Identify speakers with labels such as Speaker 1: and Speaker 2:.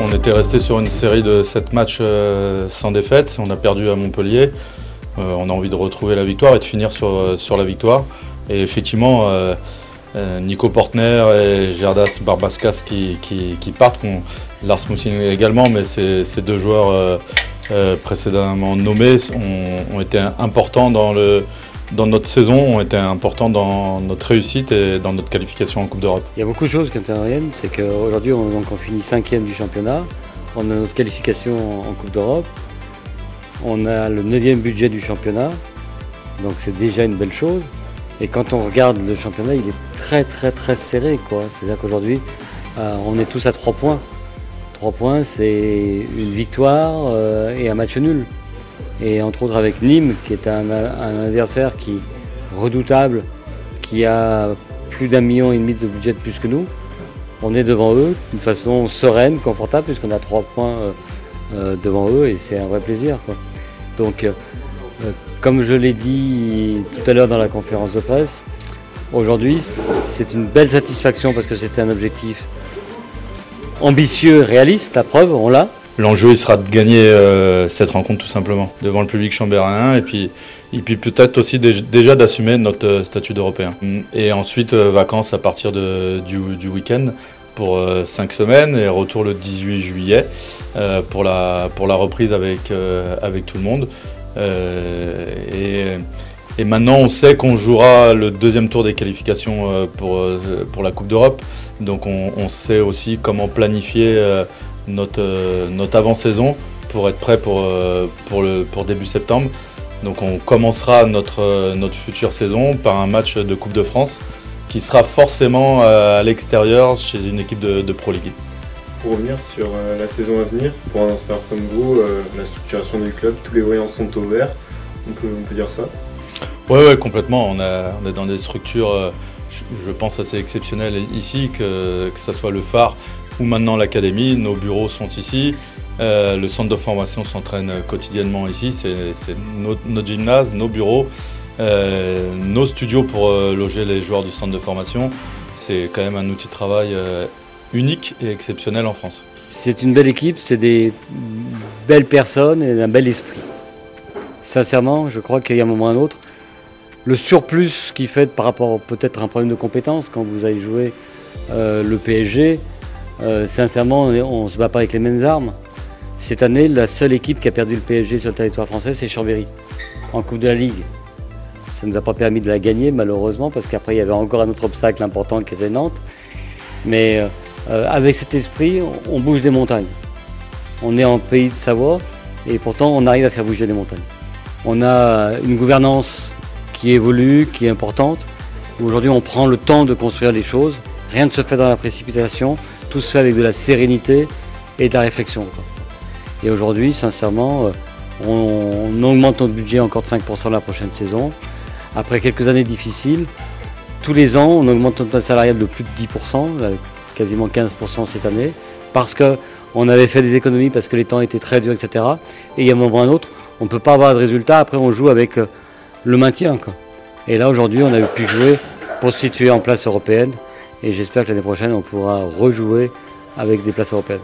Speaker 1: On était resté sur une série de 7 matchs sans défaite. On a perdu à Montpellier. On a envie de retrouver la victoire et de finir sur la victoire. Et effectivement, Nico Portner et Gerdas Barbascas qui partent, Lars Mussing également, mais ces deux joueurs précédemment nommés ont été importants dans notre saison, ont été importants dans notre réussite et dans notre qualification en Coupe d'Europe.
Speaker 2: Il y a beaucoup de choses qui interviennent, c'est qu'aujourd'hui on finit 5e du championnat, on a notre qualification en Coupe d'Europe, on a le 9e budget du championnat, donc c'est déjà une belle chose. Et quand on regarde le championnat, il est très serré, quoi. C'est-à-dire qu'aujourd'hui, on est tous à 3 points. 3 points, c'est une victoire et un match nul. Et entre autres avec Nîmes, qui est un adversaire qui redoutable, qui a plus d'1,5 million de budget de plus que nous. On est devant eux d'une façon sereine, confortable, puisqu'on a 3 points devant eux et c'est un vrai plaisir, quoi. Donc, comme je l'ai dit tout à l'heure dans la conférence de presse, aujourd'hui c'est une belle satisfaction parce que c'était un objectif ambitieux, réaliste, la preuve, on l'a.
Speaker 1: L'enjeu il sera de gagner cette rencontre tout simplement, devant le public chambéréen et puis peut-être aussi déjà d'assumer notre statut d'Européen. Et ensuite vacances à partir du week-end pour 5 semaines et retour le 18 juillet pour la reprise avec tout le monde. Et maintenant on sait qu'on jouera le 2e tour des qualifications pour la Coupe d'Europe. Donc on sait aussi comment planifier notre avant-saison pour être prêt pour début septembre. Donc on commencera notre future saison par un match de Coupe de France qui sera forcément à l'extérieur chez une équipe de Pro League.
Speaker 3: Pour revenir sur la saison à venir, pour un entraîneur comme vous, la structuration du club, tous les voyants sont au vert, on peut dire ça?
Speaker 1: Ouais, complètement. On est dans des structures, je pense, assez exceptionnelles ici, que ce soit le phare ou maintenant l'académie. Nos bureaux sont ici, le centre de formation s'entraîne quotidiennement ici, c'est notre gymnase, nos bureaux, nos studios pour loger les joueurs du centre de formation. C'est quand même un outil de travail unique et exceptionnel en France.
Speaker 2: C'est une belle équipe, c'est des belles personnes et un bel esprit. Sincèrement, je crois qu'il y a un moment ou un autre, le surplus qui fait par rapport peut-être à un problème de compétence quand vous avez joué le PSG, sincèrement on ne se bat pas avec les mêmes armes. Cette année, la seule équipe qui a perdu le PSG sur le territoire français, c'est Chambéry, en Coupe de la Ligue. Ça ne nous a pas permis de la gagner malheureusement parce qu'après il y avait encore un autre obstacle important qui était Nantes. Mais avec cet esprit, on bouge des montagnes. On est en pays de Savoie et pourtant on arrive à faire bouger les montagnes. On a une gouvernance qui évolue, qui est importante. Aujourd'hui, on prend le temps de construire les choses. Rien ne se fait dans la précipitation. Tout se fait avec de la sérénité et de la réflexion, quoi. Et aujourd'hui, sincèrement, on augmente notre budget encore de 5% la prochaine saison. Après quelques années difficiles, tous les ans, on augmente notre masse salariale de plus de 10%, quasiment 15% cette année, parce qu'on avait fait des économies, parce que les temps étaient très durs, etc. Et il y a un moment ou un autre, on ne peut pas avoir de résultat. Après, on joue avec le maintien, quoi. Et là, aujourd'hui, on a pu jouer pour se situer en place européenne. Et j'espère que l'année prochaine, on pourra rejouer avec des places européennes.